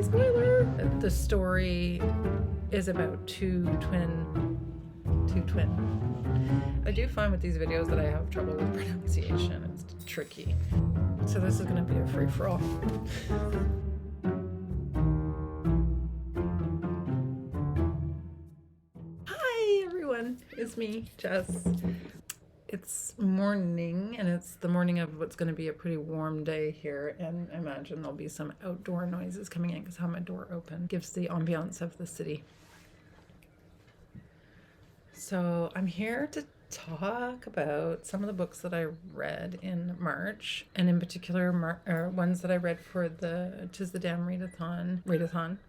spoiler! The story is about two twin. I do find with these videos that I have trouble with pronunciation. It's tricky. So this is going to be a free-for-all. Hi everyone, it's me, Jess. It's morning, and it's the morning of what's going to be a pretty warm day here, and I imagine there'll be some outdoor noises coming in because I have my door open. Gives the ambiance of the city. So I'm here to talk about some of the books that I read in March, and in particular ones that I read for the Damn Readathon.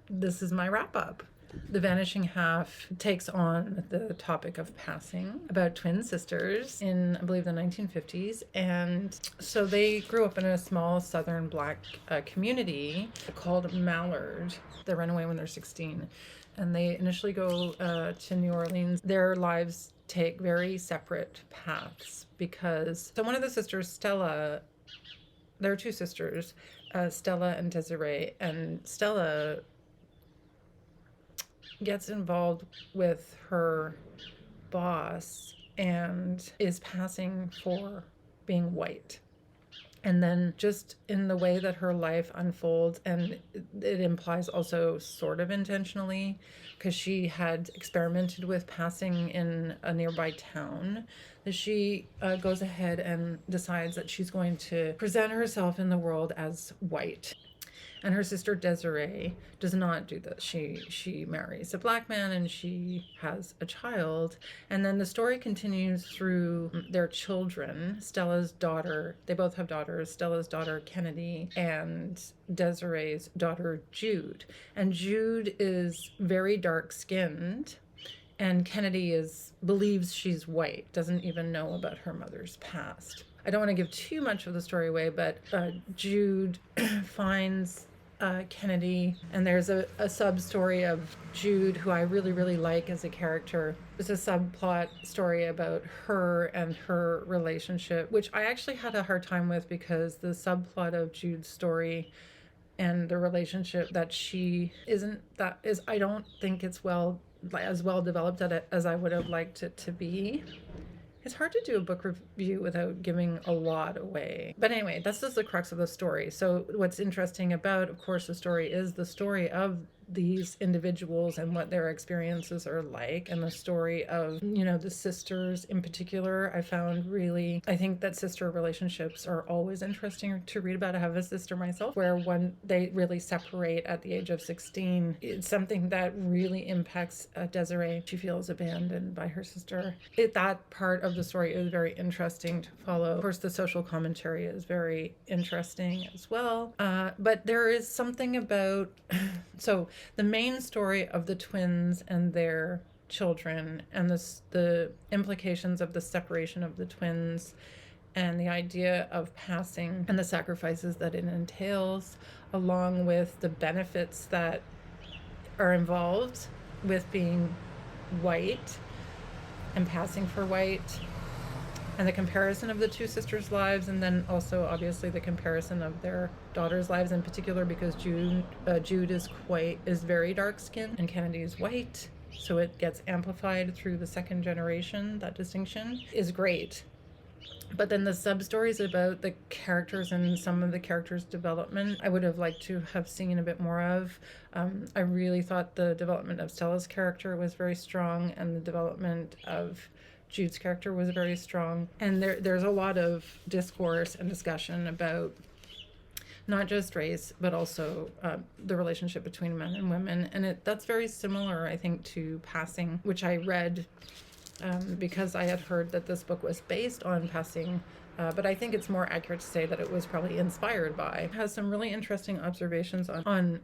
This is my wrap-up. The Vanishing Half takes on the topic of passing, about twin sisters in, I believe, the 1950s. And so they grew up in a small southern black community called Mallard. They run away when they're 16. And they initially go to New Orleans. Their lives take very separate paths because, so one of the sisters, Stella, there are two sisters, Stella and Desiree, and Stella gets involved with her boss and is passing for being white. And then just in the way that her life unfolds, and it implies also sort of intentionally, because she had experimented with passing in a nearby town, that she goes ahead and decides that she's going to present herself in the world as white. And her sister Desiree does not do this. She marries a black man and she has a child. And then the story continues through their children. Stella's daughter, they both have daughters, Stella's daughter Kennedy and Desiree's daughter Jude. And Jude is very dark-skinned. And Kennedy believes she's white, doesn't even know about her mother's past. I don't want to give too much of the story away, but Jude finds Kennedy, and there's a sub-story of Jude, who I really, really like as a character. There's a subplot story about her and her relationship, which I actually had a hard time with because the subplot of Jude's story and the relationship that I don't think it's as well developed as I would have liked it to be. It's hard to do a book review without giving a lot away. But anyway, that's just the crux of the story. So what's interesting about, of course, the story is the story of these individuals and what their experiences are like, and the story of, the sisters in particular. I think that sister relationships are always interesting to read about. I have a sister myself where when they really separate at the age of 16, it's something that really impacts Desiree. She feels abandoned by her sister. That part of the story is very interesting to follow. Of course, the social commentary is very interesting as well. But there is something about, so the main story of the twins and their children and the implications of the separation of the twins and the idea of passing and the sacrifices that it entails, along with the benefits that are involved with being white and passing for white, and the comparison of the two sisters' lives, and then also obviously the comparison of their daughters' lives in particular, because Jude is very dark-skinned and Kennedy is white, so it gets amplified through the second generation. That distinction is great. But then the sub-stories about the characters and some of the characters' development, I would have liked to have seen a bit more of. I really thought the development of Stella's character was very strong, and the development of Jude's character was very strong. And there's a lot of discourse and discussion about not just race, but also the relationship between men and women. And that's very similar, I think, to Passing, which I read because I had heard that this book was based on Passing. But I think it's more accurate to say that it was probably inspired by. It has some really interesting observations on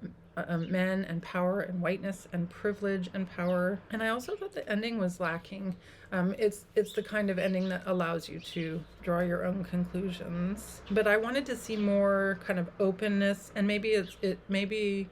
men and power and whiteness and privilege and power. And I also thought the ending was lacking. It's the kind of ending that allows you to draw your own conclusions. But I wanted to see more kind of openness, and maybe maybe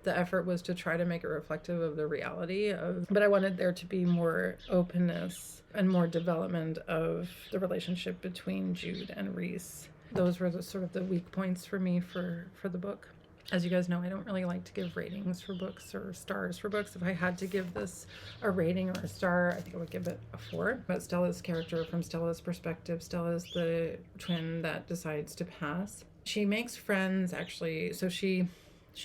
the effort was to try to make it reflective of the reality but I wanted there to be more openness and more development of the relationship between Jude and Reese. Those were the sort of the weak points for me for the book. As you guys know, I don't really like to give ratings for books or stars for books. If I had to give this a rating or a star, I think I would give it a 4. But Stella's character, from Stella's perspective, Stella's the twin that decides to pass. She makes friends, actually. So she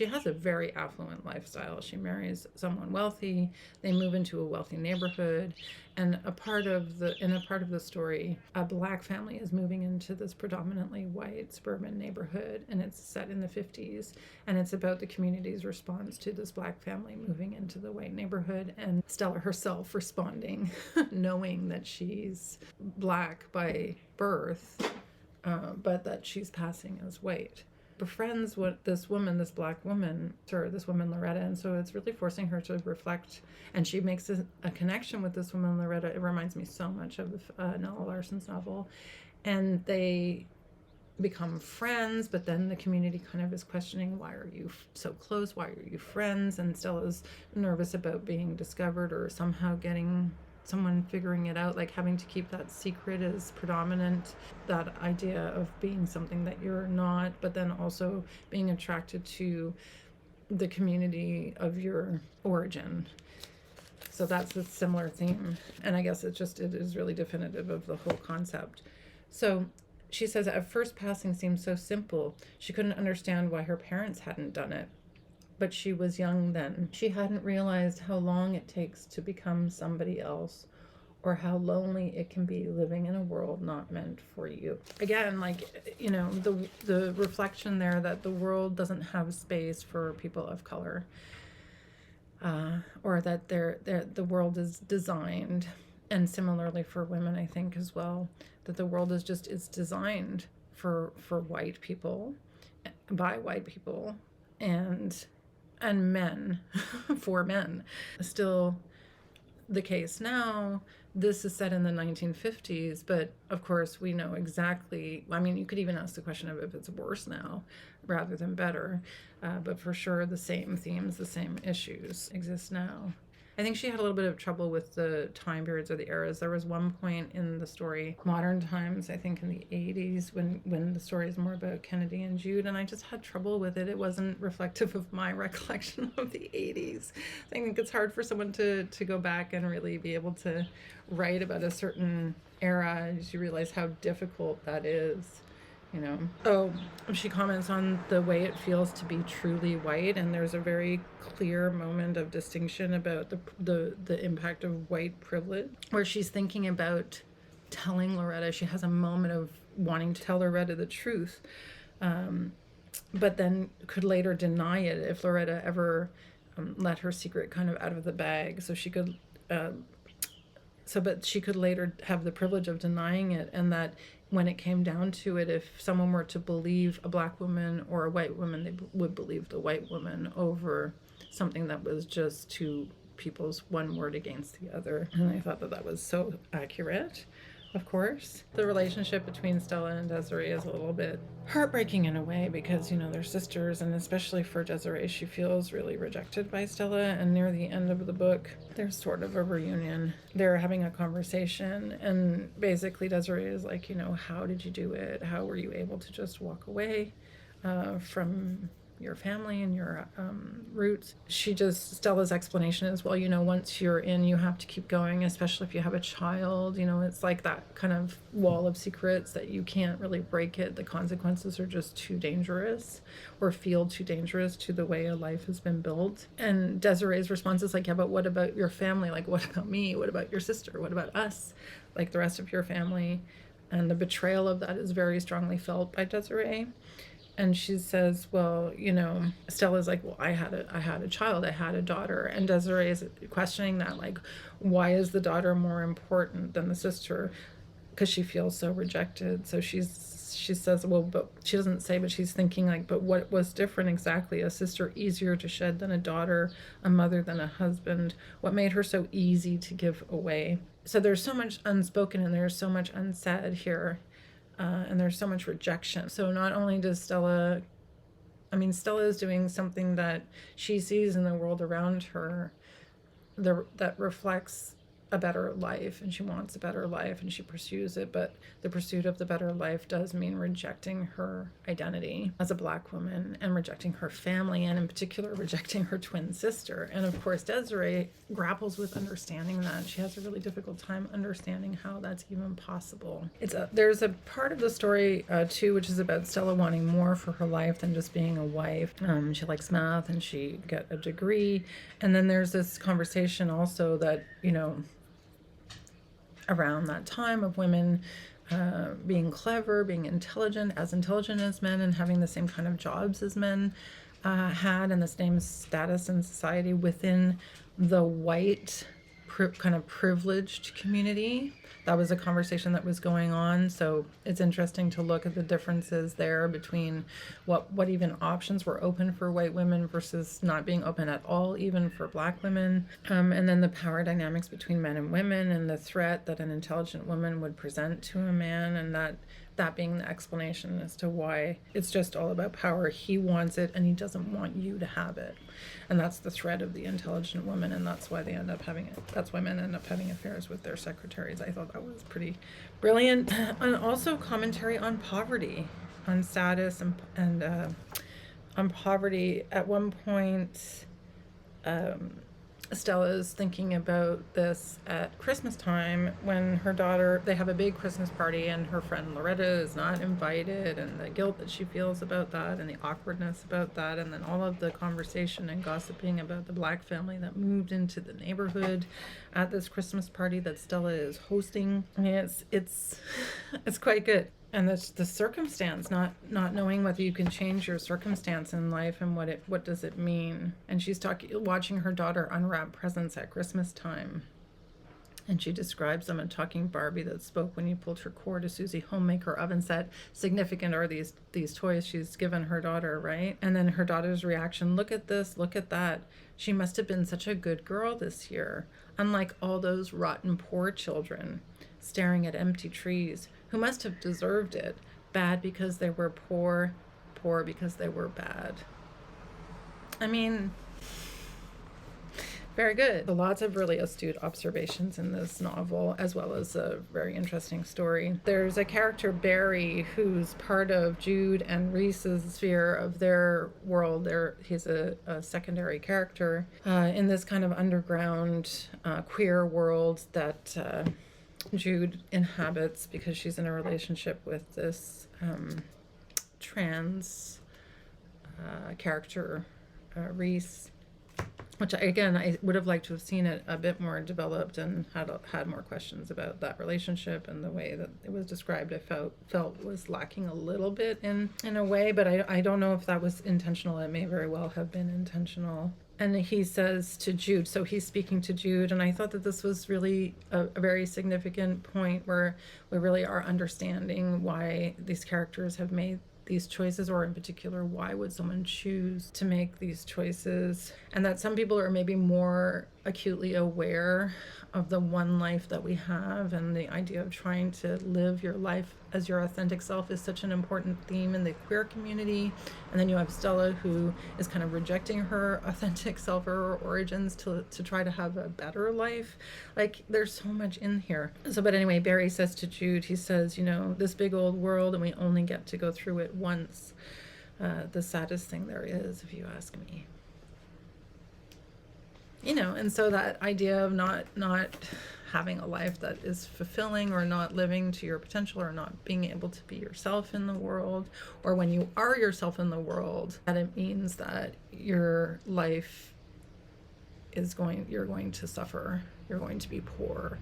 has a very affluent lifestyle. She marries someone wealthy. They move into a wealthy neighborhood, and in a part of the story, a black family is moving into this predominantly white suburban neighborhood, and it's set in the 50s, and it's about the community's response to this black family moving into the white neighborhood, and Stella herself responding, knowing that she's black by birth, but that she's passing as white. Befriends this black woman, this woman Loretta, and so it's really forcing her to reflect, and she makes a connection with this woman Loretta. It reminds me so much of Nella Larsen's novel, and they become friends, but then the community kind of is questioning, why are you so close, why are you friends? And Stella's nervous about being discovered or somehow getting someone figuring it out, like having to keep that secret is predominant, that idea of being something that you're not, but then also being attracted to the community of your origin. So that's a similar theme, and I guess it is really definitive of the whole concept. So she says, at first passing seemed so simple. She couldn't understand why her parents hadn't done it. But she was young then. She hadn't realized how long it takes to become somebody else, or how lonely it can be living in a world not meant for you. Again, like, you know, the reflection there that the world doesn't have space for people of color, or that the world is designed, and similarly for women, I think as well, that the world is designed for white people, by white people, and men for men. Still the case now. This is set in the 1950s, but of course we know exactly, I mean, you could even ask the question of if it's worse now rather than better, but for sure the same themes, the same issues exist now. I think she had a little bit of trouble with the time periods or the eras. There was one point in the story, modern times, I think in the 80s, when the story is more about Kennedy and Jude, and I just had trouble with it. It wasn't reflective of my recollection of the 80s. I think it's hard for someone to go back and really be able to write about a certain era as you realize how difficult that is. You know. Oh, she comments on the way it feels to be truly white, and there's a very clear moment of distinction about the impact of white privilege, where she's thinking about telling Loretta. She has a moment of wanting to tell Loretta the truth, but then could later deny it if Loretta ever let her secret kind of out of the bag. So she could, but she could later have the privilege of denying it, and that when it came down to it, if someone were to believe a black woman or a white woman, they would believe the white woman over something that was just two people's one word against the other. And I thought that was so accurate. Of course, the relationship between Stella and Desiree is a little bit heartbreaking in a way, because, you know, they're sisters, and especially for Desiree, she feels really rejected by Stella, and near the end of the book, there's sort of a reunion. They're having a conversation, and basically Desiree is like, you know, how did you do it? How were you able to just walk away from your family and your roots? Stella's explanation is, well, you know, once you're in, you have to keep going, especially if you have a child. You know, it's like that kind of wall of secrets that you can't really break it. The consequences are just too dangerous, or feel too dangerous to the way a life has been built. And Desiree's response is like, yeah, but what about your family? Like, what about me? What about your sister? What about us? Like the rest of your family? And the betrayal of that is very strongly felt by Desiree. And she says, well, you know, Stella's like, well, I had a child, I had a daughter. And Desiree is questioning that, like, why is the daughter more important than the sister? Because she feels so rejected. So she says, well, but she doesn't say, but she's thinking like, but what was different exactly? A sister easier to shed than a daughter, a mother than a husband? What made her so easy to give away? So there's so much unspoken, and there's so much unsaid here. And there's so much rejection. So not only does Stella is doing something that she sees in the world around her that reflects a better life, and she wants a better life, and she pursues it, but the pursuit of the better life does mean rejecting her identity as a Black woman and rejecting her family, and in particular rejecting her twin sister. And of course Desiree grapples with understanding that. She has a really difficult time understanding how that's even possible. There's a part of the story too, which is about Stella wanting more for her life than just being a wife. She likes math and she got a degree, and then there's this conversation also that, you know, around that time of women being clever, being intelligent as men, and having the same kind of jobs as men had, and the same status in society within the white kind of privileged community. That was a conversation that was going on. So it's interesting to look at the differences there between what even options were open for white women versus not being open at all, even for Black women. And then the power dynamics between men and women, and the threat that an intelligent woman would present to a man, and that being the explanation as to why it's just all about power. He wants it and he doesn't want you to have it. And that's the threat of the intelligent woman, and that's why they end up having it. That's why men end up having affairs with their secretaries. I thought that was pretty brilliant. And also commentary on poverty, on status, and on poverty. At one point, Stella is thinking about this at Christmas time when her daughter, they have a big Christmas party and her friend Loretta is not invited, and the guilt that she feels about that and the awkwardness about that, and then all of the conversation and gossiping about the Black family that moved into the neighborhood at this Christmas party that Stella is hosting. I mean, it's quite good. And the circumstance, not knowing whether you can change your circumstance in life, and what does it mean. And she's watching her daughter unwrap presents at Christmas time, and she describes them a talking Barbie that spoke when you pulled her cord, a Susie homemaker oven set. Significant are these toys she's given her daughter, right? And then her daughter's reaction: look at this, look at that. She must have been such a good girl this year, unlike all those rotten poor children staring at empty trees, who must have deserved it. Bad because they were poor, poor because they were bad. I mean, very good. So lots of really astute observations in this novel, as well as a very interesting story. There's a character, Barry, who's part of Jude and Reese's sphere of their world. He's a secondary character in this kind of underground queer world that Jude inhabits, because she's in a relationship with this trans character, Reese, which I would have liked to have seen it a bit more developed and had more questions about that relationship, and the way that it was described I felt was lacking a little bit in a way, but I don't know if that was intentional. It may very well have been intentional. And he says to Jude, so he's speaking to Jude, and I thought that this was really a very significant point where we really are understanding why these characters have made these choices, or in particular, why would someone choose to make these choices, and that some people are maybe more acutely aware of the one life that we have, and the idea of trying to live your life as your authentic self is such an important theme in the queer community. And then you have Stella, who is kind of rejecting her authentic self or her origins to try to have a better life. Like, there's so much in here. So, but anyway, Barry says to Jude, he says, you know, this big old world, and we only get to go through it once. The saddest thing there is, if you ask me. You know, and so that idea of not having a life that is fulfilling, or not living to your potential, or not being able to be yourself in the world, or when you are yourself in the world, that it means that your life you're going to suffer, you're going to be poor,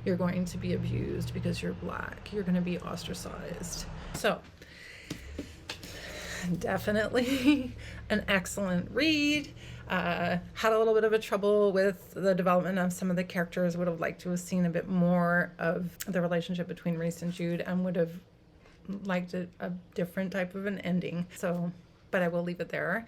you're going to be abused because you're Black, you're going to be ostracized. So definitely an excellent read. Had a little bit of a trouble with the development of some of the characters. Would have liked to have seen a bit more of the relationship between Reese and Jude, and would have liked a different type of an ending. So, but I will leave it there.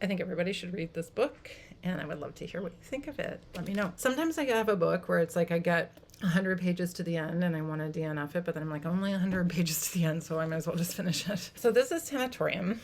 I think everybody should read this book, and I would love to hear what you think of it. Let me know. Sometimes I have a book where it's like I get 100 pages to the end and I want to DNF it, but then I'm like, only 100 pages to the end, so I might as well just finish it. So this is Sanatorium.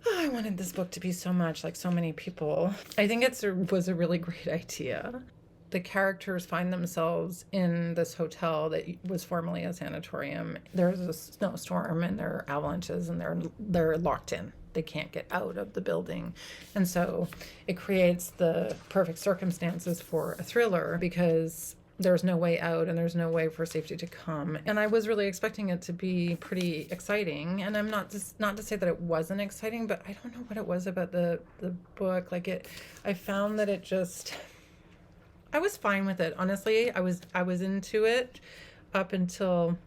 Oh, I wanted this book to be so much like so many people. I think it was a really great idea. the characters find themselves in this hotel that was formerly a sanatorium. There's a snowstorm and there are avalanches and they're locked in. They can't get out of the building. And so it creates the perfect circumstances for a thriller because there's no way out and there's no way for safety to come. And I was really expecting it to be pretty exciting. And I'm not to say that it wasn't exciting, but I don't know what it was about the book. I found that it just, I was fine with it. Honestly, I was into it up until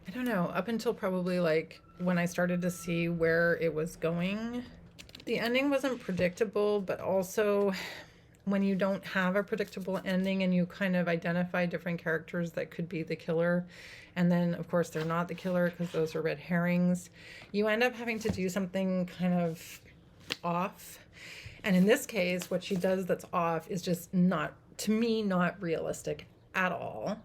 probably like when I started to see where it was going. The ending wasn't predictable, but also when you don't have a predictable ending and you kind of identify different characters that could be the killer, and then of course they're not the killer because those are red herrings, you end up having to do something kind of off. And in this case, what she does that's off is just not, to me, not realistic at all.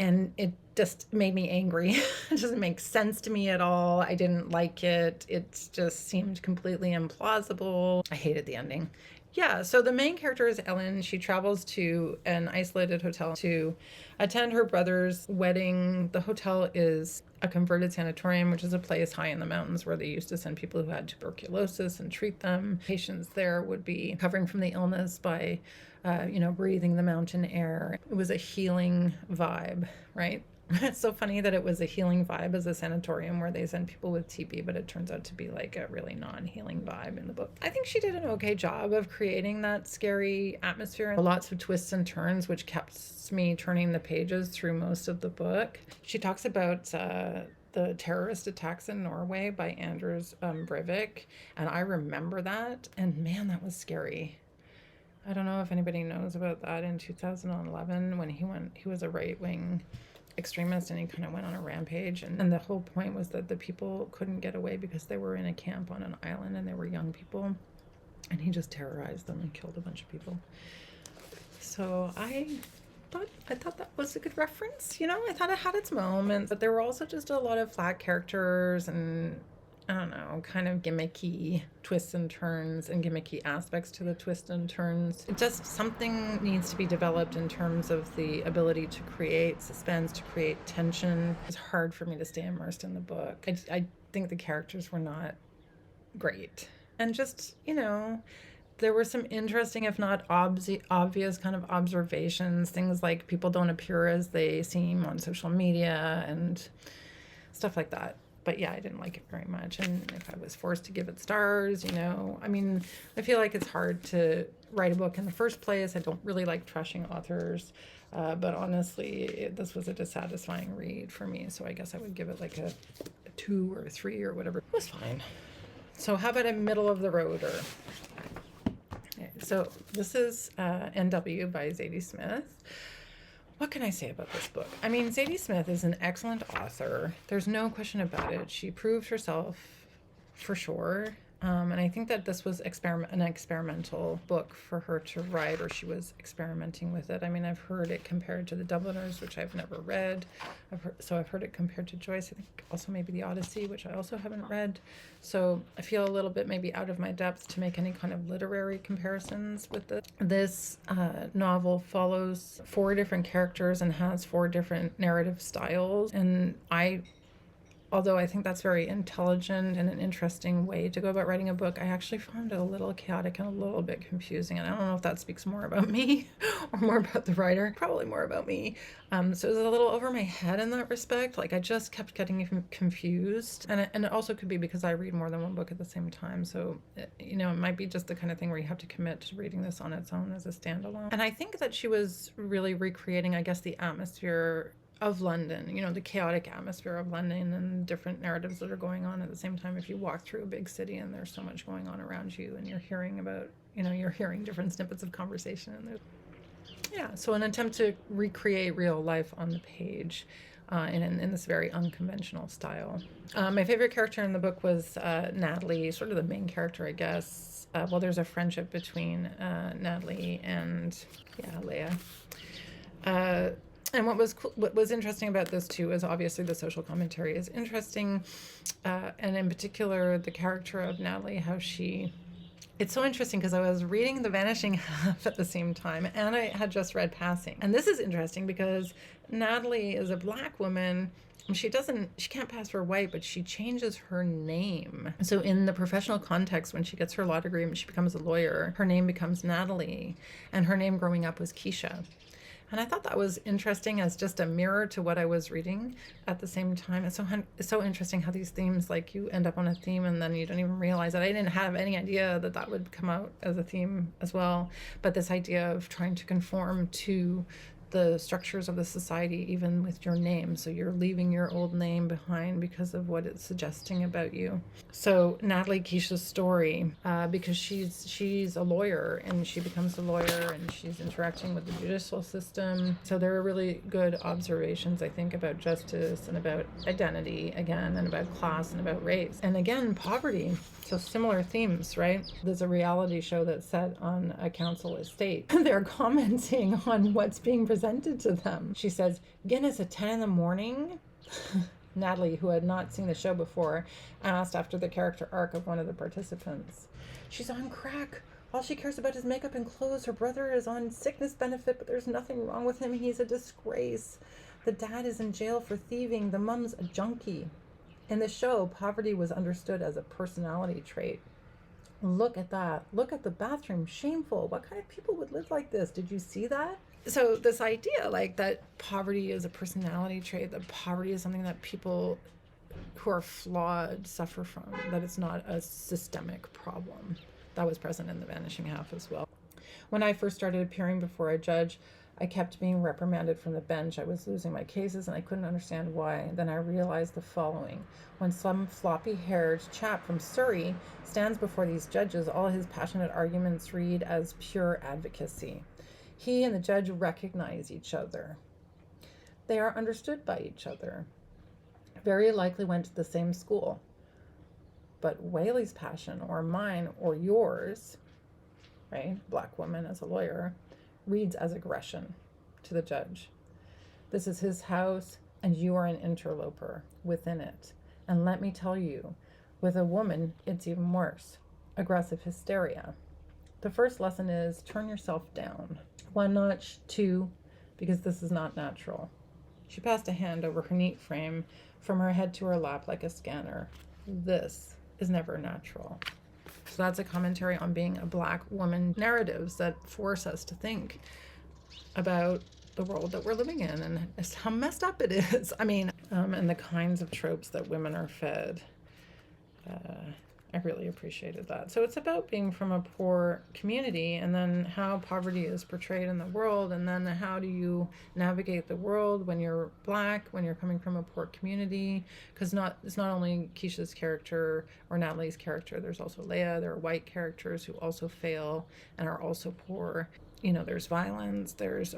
And it just made me angry. It doesn't make sense to me at all. I didn't like it. It just seemed completely implausible. I hated the ending. Yeah, so the main character is Ellen. She travels to an isolated hotel to attend her brother's wedding. The hotel is a converted sanatorium, which is a place high in the mountains where they used to send people who had tuberculosis and treat them. Patients there would be recovering from the illness by breathing the mountain air. It was a healing vibe, right? It's so funny that it was a healing vibe as a sanatorium where they send people with TB, but it turns out to be like a really non-healing vibe in the book. I think she did an okay job of creating that scary atmosphere. Lots of twists and turns, which kept me turning the pages through most of the book. She talks about the terrorist attacks in Norway by Anders Breivik, and I remember that, and man, that was scary. I don't know if anybody knows about that in 2011 when he was a right-wing extremist and he kind of went on a rampage. And the whole point was that the people couldn't get away because they were in a camp on an island and they were young people. And he just terrorized them and killed a bunch of people. So I thought that was a good reference. I thought it had its moments, but there were also just a lot of flat characters and I don't know, kind of gimmicky twists and turns and gimmicky aspects to the twists and turns. It just, something needs to be developed in terms of the ability to create suspense, to create tension. It's hard for me to stay immersed in the book. I think the characters were not great. And just, there were some interesting, if not obvious kind of observations, things like people don't appear as they seem on social media and stuff like that. But yeah, I didn't like it very much. And if I was forced to give it stars, I feel like it's hard to write a book in the first place. I don't really like trashing authors. But honestly, this was a dissatisfying read for me. So I guess I would give it like a 2 or a 3 or whatever. It was fine. So how about a middle of the road? Okay, so this is NW by Zadie Smith. What can I say about this book? I mean, Zadie Smith is an excellent author. There's no question about it. She proved herself for sure. And I think that this was an experimental book for her to write, or she was experimenting with it. I mean, I've heard it compared to The Dubliners, which I've never read. I've heard it compared to Joyce. I think also maybe The Odyssey, which I also haven't read. So I feel a little bit maybe out of my depth to make any kind of literary comparisons with this. This novel follows 4 different characters and has 4 different narrative styles. And although I think that's very intelligent and an interesting way to go about writing a book, I actually found it a little chaotic and a little bit confusing. And I don't know if that speaks more about me or more about the writer. Probably more about me. So it was a little over my head in that respect. Like I just kept getting confused. And it also could be because I read more than one book at the same time. So, it might be just the kind of thing where you have to commit to reading this on its own as a standalone. And I think that she was really recreating, I guess, the atmosphere of London, the chaotic atmosphere of London and different narratives that are going on at the same time. If you walk through a big city and there's so much going on around you and you're hearing about, you're hearing different snippets of conversation and so an attempt to recreate real life on the page in this very unconventional style. My favorite character in the book was Natalie, sort of the main character, I guess. There's a friendship between Natalie and Leia. And what was interesting about this too is obviously the social commentary is interesting, and in particular the character of Natalie, how she It's so interesting because I was reading The Vanishing Half at the same time, and I had just read Passing. And this is interesting because Natalie is a Black woman. She can't pass for white, but she changes her name. So in the professional context, when she gets her law degree and she becomes a lawyer, her name becomes Natalie, and her name growing up was Keisha. And I thought that was interesting as just a mirror to what I was reading at the same time. It's so interesting how these themes, like you end up on a theme and then you don't even realize it. I didn't have any idea that that would come out as a theme as well. But this idea of trying to conform to the structures of the society, even with your name. So you're leaving your old name behind because of what it's suggesting about you. So Natalie Keisha's story, because she's a lawyer and she becomes a lawyer and she's interacting with the judicial system. So there are really good observations, I think, about justice and about identity again, and about class and about race. And again, poverty. So similar themes, right? There's a reality show that's set on a council estate. They're commenting on what's being presented to them. She says, Guinness at 10 in the morning? Natalie, who had not seen the show before, asked after the character arc of one of the participants. She's on crack. All she cares about is makeup and clothes. Her brother is on sickness benefit, but there's nothing wrong with him. He's a disgrace. The dad is in jail for thieving. The mom's a junkie. In the show, poverty was understood as a personality trait. Look at that. Look at the bathroom. Shameful. What kind of people would live like this? Did you see that? So this idea, like, that poverty is a personality trait, that poverty is something that people who are flawed suffer from, that it's not a systemic problem. That was present in The Vanishing Half as well. When I first started appearing before a judge, I kept being reprimanded from the bench. I was losing my cases and I couldn't understand why. Then I realized the following. When some floppy-haired chap from Surrey stands before these judges, all his passionate arguments read as pure advocacy. He and the judge recognize each other. They are understood by each other. Very likely went to the same school. But Whaley's passion, or mine, or yours, right, Black woman as a lawyer, reads as aggression to the judge. This is his house, and you are an interloper within it. And let me tell you, with a woman, it's even worse. Aggressive hysteria. The first lesson is turn yourself down. 1 notch, 2, because this is not natural. She passed a hand over her neat frame from her head to her lap like a scanner. This is never natural. So that's a commentary on being a Black woman, narratives that force us to think about the world that we're living in and how messed up it is. I mean, and the kinds of tropes that women are fed. I really appreciated that. So it's about being from a poor community and then how poverty is portrayed in the world, and then how do you navigate the world when you're Black, when you're coming from a poor community, because it's not only Keisha's character or Natalie's character, there's also Leia. There are white characters who also fail and are also poor. You know, there's violence, there's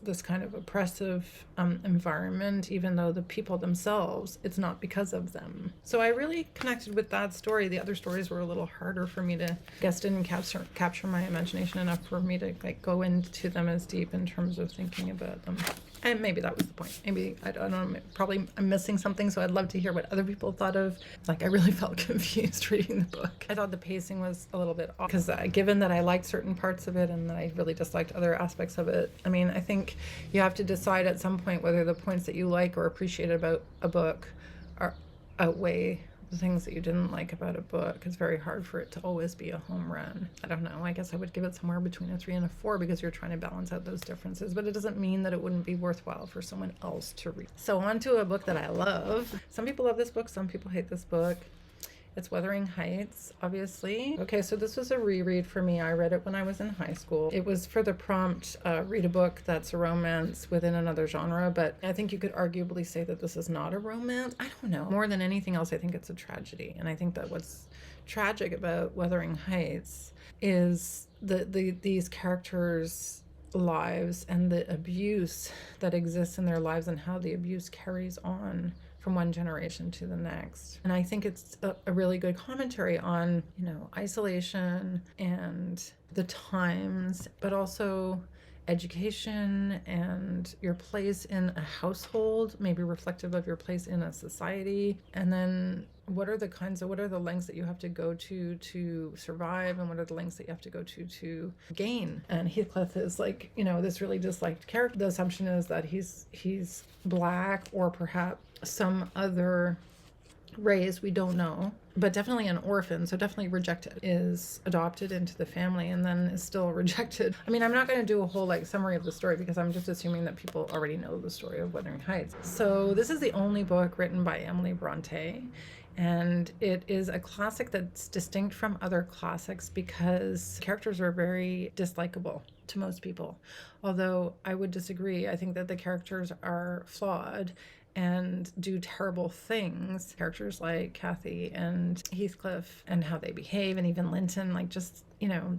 this kind of oppressive environment, even though the people themselves, it's not because of them. So I really connected with that story. The other stories were a little harder for me to, I guess, didn't capture my imagination enough for me to like go into them as deep in terms of thinking about them. And maybe that was the point. Maybe, I don't know, probably I'm missing something, so I'd love to hear what other people thought of. Like, I really felt confused reading the book. I thought the pacing was a little bit off, because given that I liked certain parts of it and that I really disliked other aspects of it, I mean, I think you have to decide at some point whether the points that you like or appreciate about a book outweigh the things that you didn't like about a book. It's very hard for it to always be a home run. I don't know. I guess I would give it somewhere between a 3 and a 4, because you're trying to balance out those differences, but it doesn't mean that it wouldn't be worthwhile for someone else to read. So on to a book that I love. Some people love this book, some people hate this book. It's Wuthering Heights, obviously. Okay, so this was a reread for me. I read it when I was in high school. It was for the prompt, read a book that's a romance within another genre, but I think you could arguably say that this is not a romance. I don't know. More than anything else, I think it's a tragedy. And I think that what's tragic about Wuthering Heights is these characters' lives and the abuse that exists in their lives and how the abuse carries on from one generation to the next. And I think it's a really good commentary on, you know, isolation and the times, but also education and your place in a household, maybe reflective of your place in a society, and then what are the lengths that you have to go to survive, and what are the lengths that you have to go to gain. And Heathcliff is like, this really disliked character. The assumption is that he's black, or perhaps some other race, we don't know, but definitely an orphan, so definitely rejected, is adopted into the family and then is still rejected. I mean, I'm not going to do a whole summary of the story, because I'm just assuming that people already know the story of Wuthering Heights. So this is the only book written by Emily Bronte, and it is a classic that's distinct from other classics because characters are very dislikable to most people, although I would disagree. I think that the characters are flawed and do terrible things. Characters like Kathy and Heathcliff, and how they behave, and even Linton,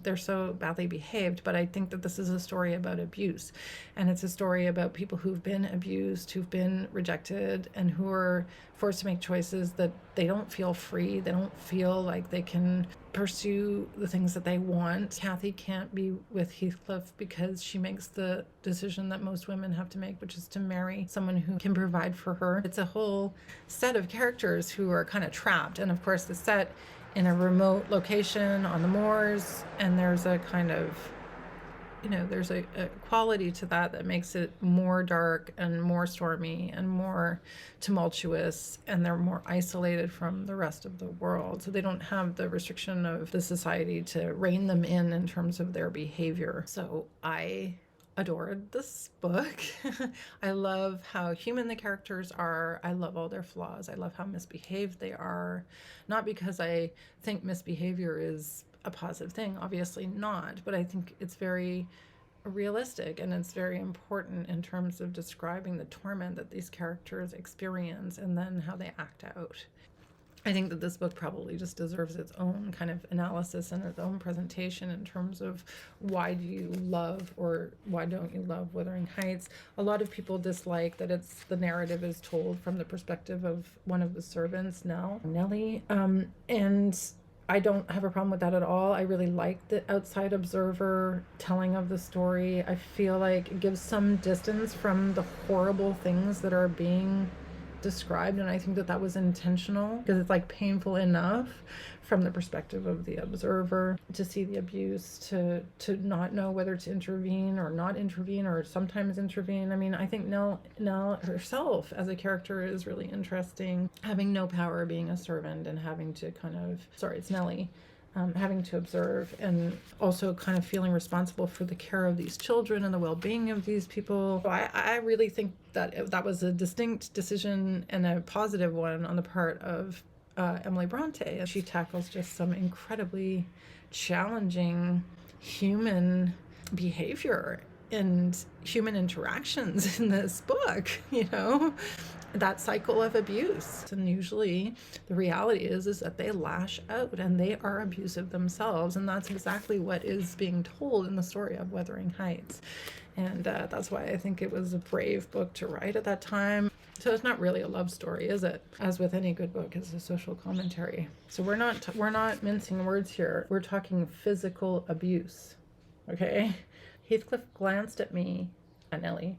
they're so badly behaved. But I think that this is a story about abuse, and it's a story about people who've been abused, who've been rejected, and who are forced to make choices that they don't feel free. They don't feel like they can pursue the things that they want. Kathy can't be with Heathcliff because she makes the decision that most women have to make, which is to marry someone who can provide for her. It's a whole set of characters who are kind of trapped, and of course the set in a remote location on the moors, and there's a kind of there's a quality to that makes it more dark and more stormy and more tumultuous, and they're more isolated from the rest of the world. So they don't have the restriction of the society to rein them in terms of their behavior. So I adored this book. I love how human the characters are. I love all their flaws. I love how misbehaved they are. Not because I think misbehavior is a positive thing, obviously not, but I think it's very realistic, and it's very important in terms of describing the torment that these characters experience and then how they act out. I think that this book probably just deserves its own kind of analysis and its own presentation in terms of why do you love or why don't you love Wuthering Heights. A lot of people dislike that the narrative is told from the perspective of one of the servants, Nellie, and I don't have a problem with that at all. I really like the outside observer telling of the story. I feel like it gives some distance from the horrible things that are being described, and I think that was intentional, because it's painful enough from the perspective of the observer to see the abuse, to not know whether to intervene or not intervene, or sometimes intervene. I mean, I think Nell herself as a character is really interesting, having no power, being a servant, and having to it's Nellie, having to observe, and also kind of feeling responsible for the care of these children and the well-being of these people. So I really think that was a distinct decision and a positive one on the part of Emily Bronte. She tackles just some incredibly challenging human behavior and human interactions in this book, that cycle of abuse. And usually the reality is that they lash out and they are abusive themselves, and that's exactly what is being told in the story of Wuthering Heights. And that's why I think it was a brave book to write at that time. So it's not really a love story, is it? As with any good book, it's a social commentary. So we're not mincing words here. We're talking physical abuse, okay? Heathcliff glanced at me, at Nellie,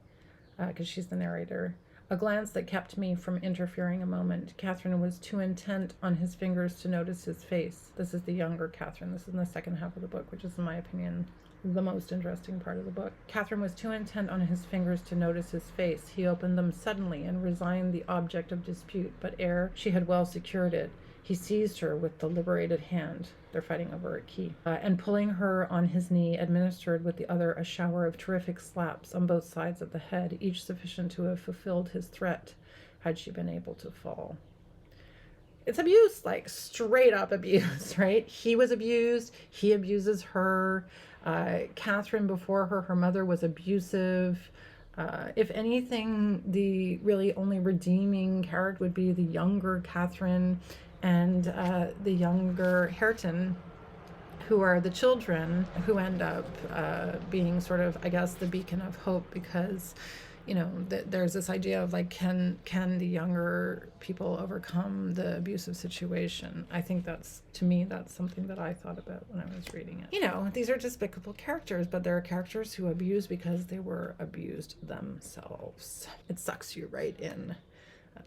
because she's the narrator, a glance that kept me from interfering a moment. Catherine was too intent on his fingers to notice his face. This is the younger Catherine. This is in the second half of the book, which is, in my opinion, the most interesting part of the book. Catherine was too intent on his fingers to notice his face. He opened them suddenly and resigned the object of dispute, but ere she had well secured it, he seized her with the liberated hand. They're fighting over a key. And pulling her on his knee, administered with the other a shower of terrific slaps on both sides of the head, each sufficient to have fulfilled his threat, had she been able to fall. It's abuse, straight up abuse, right? He was abused. He abuses her. Catherine before her mother was abusive. If anything, the really only redeeming character would be the younger Catherine and the younger Hareton, who are the children who end up being sort of, I guess, the beacon of hope, because there's this idea of can the younger people overcome the abusive situation. I think that's something that I thought about when I was reading it. These are despicable characters, but there are characters who abuse because they were abused themselves. It sucks you right in.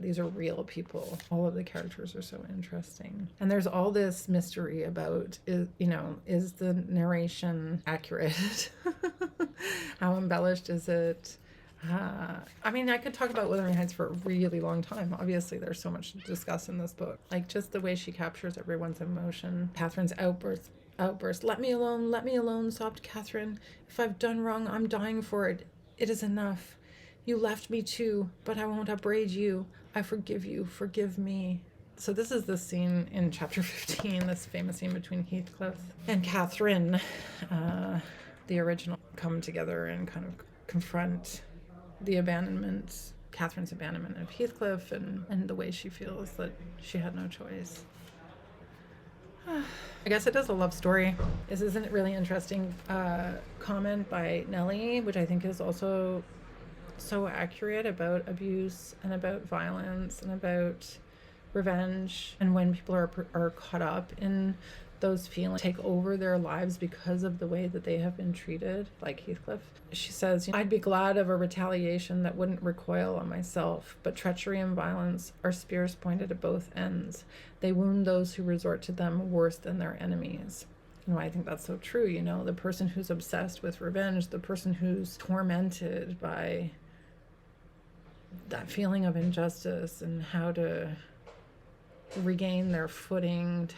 These are real people. All of the characters are so interesting. And there's all this mystery about, is the narration accurate? How embellished is it? I could talk about Wuthering Heights for a really long time. Obviously, there's so much to discuss in this book. Like, just the way she captures everyone's emotion. Catherine's outburst, let me alone, sobbed Catherine. If I've done wrong, I'm dying for it. It is enough. You left me too, but I won't upbraid you. I forgive you. Forgive me. So this is the scene in chapter 15, this famous scene between Heathcliff and Catherine, the original, come together and kind of confront Catherine's abandonment of Heathcliff and the way she feels that she had no choice. I guess it is a love story. This isn't a really interesting comment by Nellie, which I think is also so accurate about abuse and about violence and about revenge, and when people are caught up in those feelings, take over their lives because of the way that they have been treated, like Heathcliff. She says, I'd be glad of a retaliation that wouldn't recoil on myself, but treachery and violence are spears pointed at both ends. They wound those who resort to them worse than their enemies. I think that's so true. The person who's obsessed with revenge, the person who's tormented by that feeling of injustice and how to regain their footing,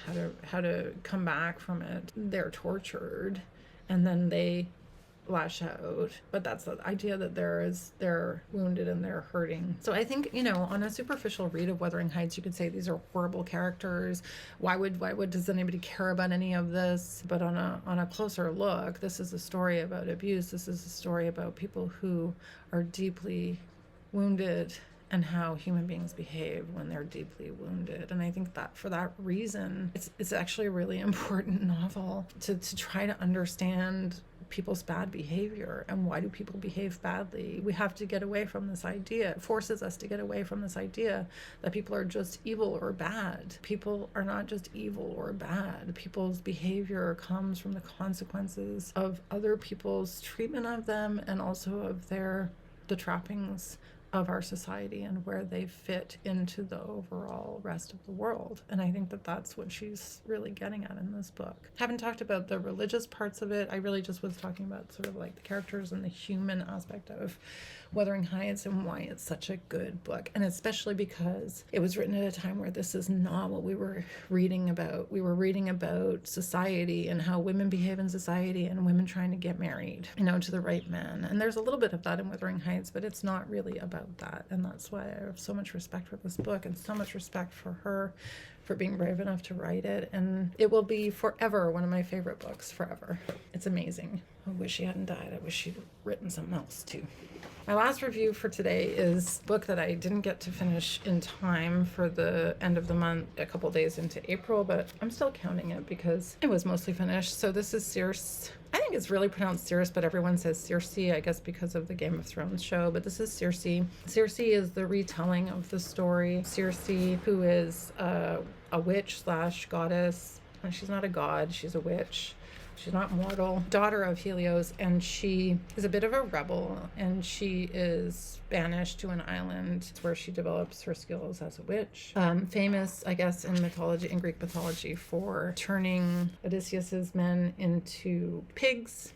how to come back from it, they're tortured and then they lash out. But that's the idea that they're wounded and they're hurting. So I think, on a superficial read of Wuthering Heights, you could say these are horrible characters. Why does anybody care about any of this? But on a closer look, this is a story about abuse. This is a story about people who are deeply wounded and how human beings behave when they're deeply wounded. And I think that for that reason, it's actually a really important novel to try to understand people's bad behavior and why do people behave badly. We have to get away from this idea. It forces us to get away from this idea that people are just evil or bad. People are not just evil or bad. People's behavior comes from the consequences of other people's treatment of them and also of the trappings of our society and where they fit into the overall rest of the world. And I think that that's what she's really getting at in this book. Haven't talked about the religious parts of it. I really just was talking about sort of like the characters and the human aspect of Wuthering Heights and why it's such a good book. And especially because it was written at a time where this is not what we were reading about. We were reading about society and how women behave in society and women trying to get married, to the right man. And there's a little bit of that in Wuthering Heights, but it's not really about that. And that's why I have so much respect for this book and so much respect for her for being brave enough to write it. And it will be forever one of my favorite books, forever. It's amazing. I wish she hadn't died. I wish she'd written something else too. My last review for today is a book that I didn't get to finish in time for the end of the month, a couple days into April, but I'm still counting it because it was mostly finished. So this is Circe. I think it's really pronounced Circe, but everyone says Circe, I guess because of the Game of Thrones show, but this is Circe. Circe is the retelling of the story. Circe, who is a witch / goddess. She's not a god, she's a witch. She's not mortal, daughter of Helios, and she is a bit of a rebel, and she is banished to an island where she develops her skills as a witch. Famous, I guess, in Greek mythology for turning Odysseus's men into pigs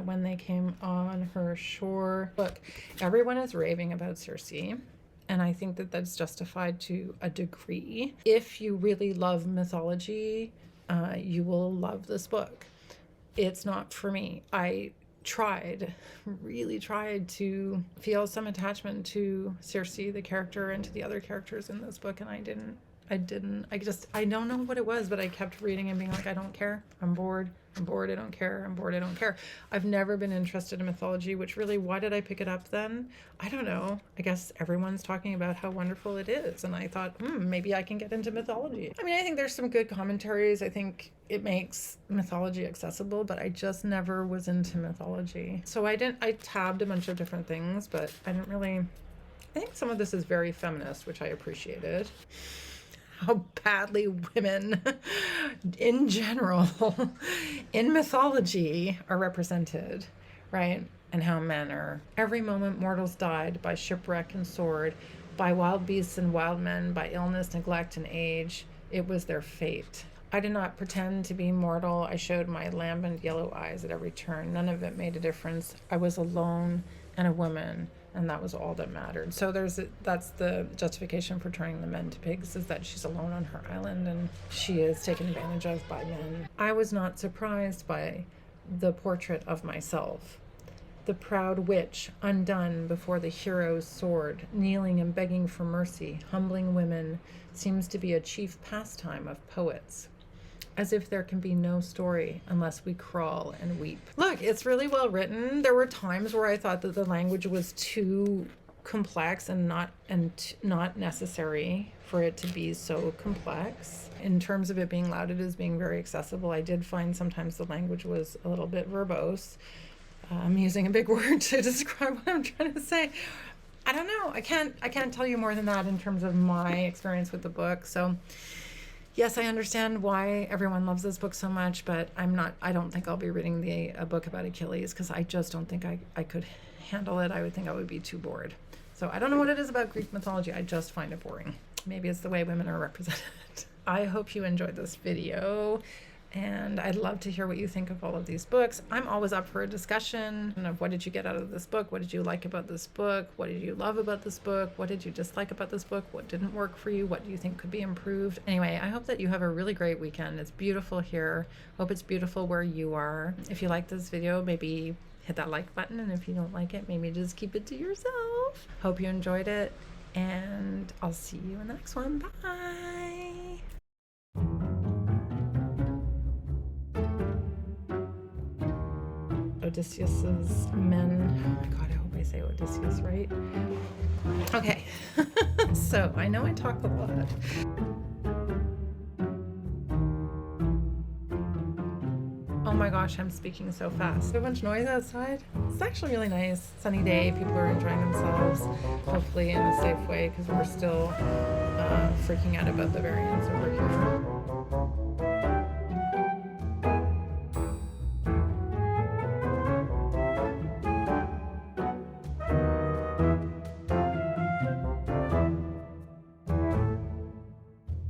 when they came on her shore. Look, everyone is raving about Circe. And I think that that's justified to a degree. If you really love mythology, you will love this book. It's not for me. I really tried to feel some attachment to Circe, the character, and to the other characters in this book, and I didn't. I don't know what it was, but I kept reading and being like, I don't care. I'm bored, I don't care. I'm bored, I don't care. I've never been interested in mythology, which really, why did I pick it up then? I don't know. I guess everyone's talking about how wonderful it is. And I thought, maybe I can get into mythology. I think there's some good commentaries. I think it makes mythology accessible, but I just never was into mythology. So I tabbed a bunch of different things, but I think some of this is very feminist, which I appreciated. How badly women in general in mythology are represented, right? And how men are, every moment mortals died by shipwreck and sword, by wild beasts and wild men, by illness, neglect, and age. It was their fate. I did not pretend to be mortal. I showed my lambent yellow eyes at every turn. None of it made a difference. I was alone and a woman, and that was all that mattered. So that's the justification for turning the men to pigs, is that she's alone on her island and she is taken advantage of by men. I was not surprised by the portrait of myself. The proud witch, undone before the hero's sword, kneeling and begging for mercy, humbling women, seems to be a chief pastime of poets. As if there can be no story unless we crawl and weep. Look, it's really well written. There were times where I thought that the language was too complex and not necessary for it to be so complex. In terms of it being lauded as being very accessible, I did find sometimes the language was a little bit verbose. I'm using a big word to describe what I'm trying to say. I don't know. I can't tell you more than that in terms of my experience with the book. So yes, I understand why everyone loves this book so much, but I don't think I'll be reading a book about Achilles, because I just don't think I could handle it. I would think I would be too bored. So I don't know what it is about Greek mythology. I just find it boring. Maybe it's the way women are represented. I hope you enjoyed this video, and I'd love to hear what you think of all of these books. I'm always up for a discussion of what did you get out of this book? What did you like about this book? What did you love about this book? What did you dislike about this book? What didn't work for you? What do you think could be improved? Anyway, I hope that you have a really great weekend. It's beautiful here. Hope it's beautiful where you are. If you like this video, maybe hit that like button, and if you don't like it, maybe just keep it to yourself. Hope you enjoyed it, and I'll see you in the next one. Bye! Odysseus's men. Oh my God, I hope I say Odysseus right. Okay, so I know I talk a lot. Oh my gosh, I'm speaking so fast. So much noise outside. It's actually really nice. Sunny day, people are enjoying themselves, hopefully in a safe way, because we're still freaking out about the variants over here.